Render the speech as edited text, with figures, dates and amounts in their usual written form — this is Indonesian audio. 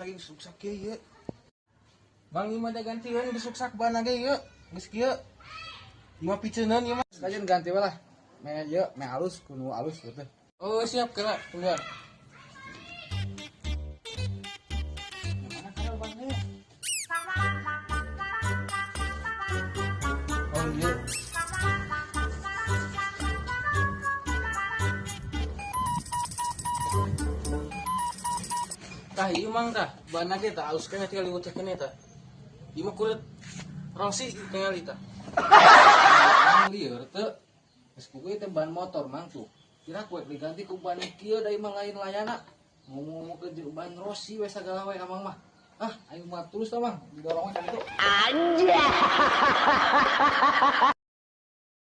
lagi suksak ya. Mang ieu mah da gantian geus suksak ban lagi ya. Geus kieu. Ima piceunan ieu mah. Sekalian ganti we lah. Me ieu, me alus kudu alus gitu. Oh, siap kena keluar. Mana kalau bannya? Oh iya. Tah ieu mang tah, bana ge tah alus keneh tinggal diucek keneh tah. Ieu mah kulit rosi tinggal tah. Mang lieur teu. Geus kudu teh ban motor mang tuh. Kira kuek diganti ku ban kieu da imah lain layana. Ngomong-ngomong ke ban Rossi we sagala we amang mah. Ah, ayo mah terus tah mang, didorong we kan itu. Anjay.